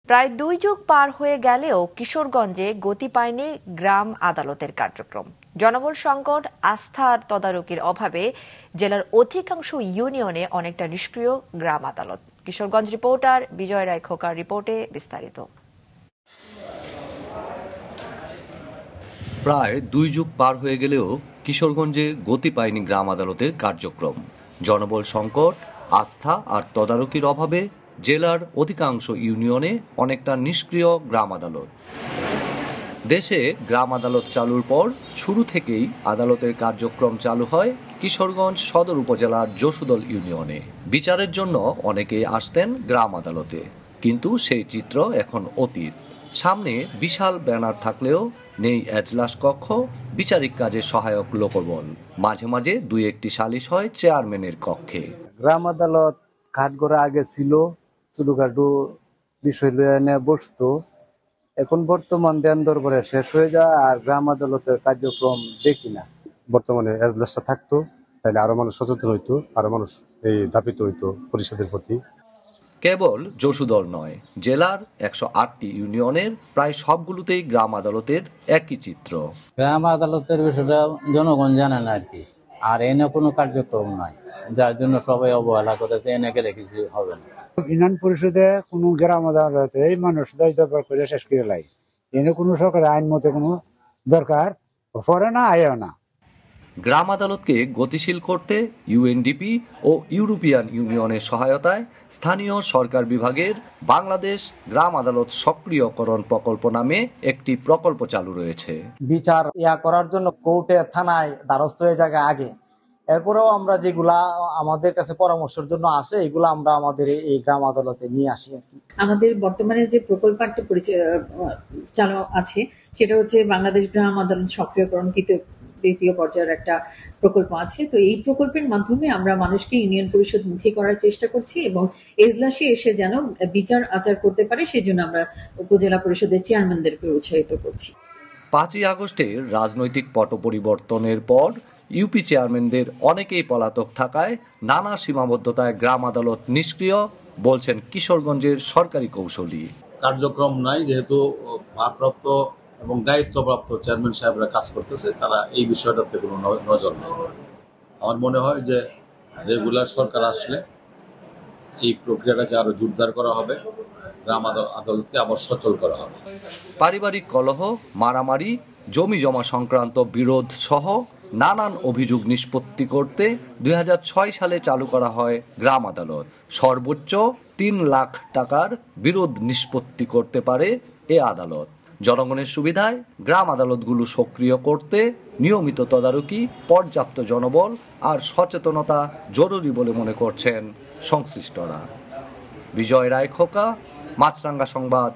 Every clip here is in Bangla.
প্রায় 2 যুগ পার হয়ে গেলেও কিশোরগঞ্জে গতি পায়নি গ্রাম আদালতের কার্যক্রম। জনবল সংকট, আস্থা আর তদারকির অভাবে জেলার অধিকাংশ ইউনিয়নে অনেকটা নিষ্ক্রিয় গ্রাম আদালত। কিশোরগঞ্জ রিপোর্টার বিজয় রায় খোকার রিপোর্টে বিস্তারিত। প্রায় 2 যুগ পার হয়ে গেলেও কিশোরগঞ্জে গতি পায়নি গ্রাম আদালতের কার্যক্রম। জনবল সংকট, আস্থা আর তদারকির অভাবে জেলার অধিকাংশ ইউনিয়নে অনেকটা নিষ্ক্রিয় গ্রাম আদালত। দেশে গ্রাম আদালত চালুর পর শুরু থেকেই আদালতের কার্যক্রম চালু হয় কিশোরগঞ্জ সদর উপজেলার যশুদল ইউনিয়নে। বিচারের জন্য অনেকেই আসতেন গ্রাম আদালতে, কিন্তু সেই চিত্র এখন অতীত। সামনে বিশাল ব্যানার থাকলেও নেই এজলাস কক্ষ, বিচারিক কাজে সহায়ক লোকবল। মাঝে মাঝে 2-1টি সালিশ হয় চেয়ারম্যানের কক্ষে। গ্রাম আদালত কাঠগড়া আগে ছিল, ছোটখাটো বিষয় লইয়া বসতো। এখন বর্তমান দেন দরবারে শেষ হয়ে যায় আর গ্রাম আদালতের কার্যক্রম দেখি না। বর্তমানে এজলাসটা থাকতো, তাহলে আরো মানুষ সচেতন হইতো, আরো মানুষ এই ধাপিত হইতো পরিষদের প্রতি। কেবল যশুদল নয়, জেলার 108টি ইউনিয়নের প্রায় সবগুলোতেই গ্রাম আদালতের একই চিত্র। গ্রাম আদালতের বিষয়টা জনগণ জানে না আর কি, আর এনে কোনো কার্যক্রম নাই, যার জন্য সবাই অবহেলা করেছে, এনে গেলে কিছু হবে না। ইউনিয়ন পরিষদে কোনো গ্রাম আদালতে এই মানুষ দায় দরবার করে শেষ করে লাই, এনে কোনো সরকারের আইন মতে কোনো দরকার পড়ে না, আয়ও না। গ্রাম আদালতকে গতিশীল করতে ইউএনডিপি ও ইউরোপিয়ান ইউনিয়নের সহায়তায় স্থানীয় সরকার বিভাগের বাংলাদেশ গ্রাম আদালত সক্রিয়করণ প্রকল্প নামে একটি প্রকল্প চালু রয়েছে। বিচার করার জন্য কোর্টে, থানায় দ্বারস্থ হয়ে যায় আগে। এরপরেও আমরা যেগুলা আমাদের কাছে পরামর্শের জন্য আসে, এগুলো আমরা আমাদের এই গ্রাম আদালতে নিয়ে আসি আর কি। আমাদের বর্তমানে যে প্রকল্প একটা চালু আছে, সেটা হচ্ছে বাংলাদেশ গ্রাম আদালত সক্রিয়করণ দ্বিতীয় পর্যায়ের একটা প্রকল্প আছে। তো এই প্রকল্পের মাধ্যমে আমরা মানুষকে ইউনিয়ন পরিষদ মুখী করার চেষ্টা করছি এবং এজলাসে এসে যেন বিচার আচার করতে পারে, সেজন্য আমরা উপজেলা পরিষদের চেয়ারম্যানদেরকে উৎসাহিত করছি। 5ই আগস্টের রাজনৈতিক পট পরিবর্তনের পর ইউপি চেয়ারম্যানদের অনেকেই পলাতক থাকায় নানা সীমাবদ্ধতায় গ্রাম আদালত নিষ্ক্রিয় বলছেন কিশোরগঞ্জের সরকারি কৌশলী। কার্যক্রম নাই, যেহেতু ভারপ্রাপ্ত এবং দায়িত্বপ্রাপ্ত চেয়ারম্যান সাহেবরা কাজ করতেছে, তারা এই বিষয়টাতে কোনো নজর নেই। আমার মনে হয় যে রেগুলার সরকার আসলে এই প্রক্রিয়াটাকে আরো জোরদার করা হবে, গ্রাম আদালতকে আবার সচল করা হবে। পারিবারিক কলহ, মারামারি, জমি জমা সংক্রান্ত বিরোধ সহ নানান অভিযোগ নিষ্পত্তি করতে 2006 সালে চালু করা হয় গ্রাম আদালত। সর্বোচ্চ 3 লাখ টাকার বিরোধ নিষ্পত্তি করতে পারে এ আদালত। জনগণের সুবিধায় গ্রাম আদালতগুলো সক্রিয় করতে নিয়মিত তদারকি, পর্যাপ্ত জনবল আর সচেতনতা জরুরি বলে মনে করছেন সংশ্লিষ্টরা। বিজয় রায় খোকা, মাছরাঙ্গা সংবাদ,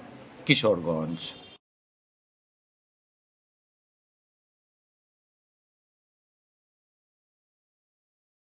কিশোরগঞ্জ।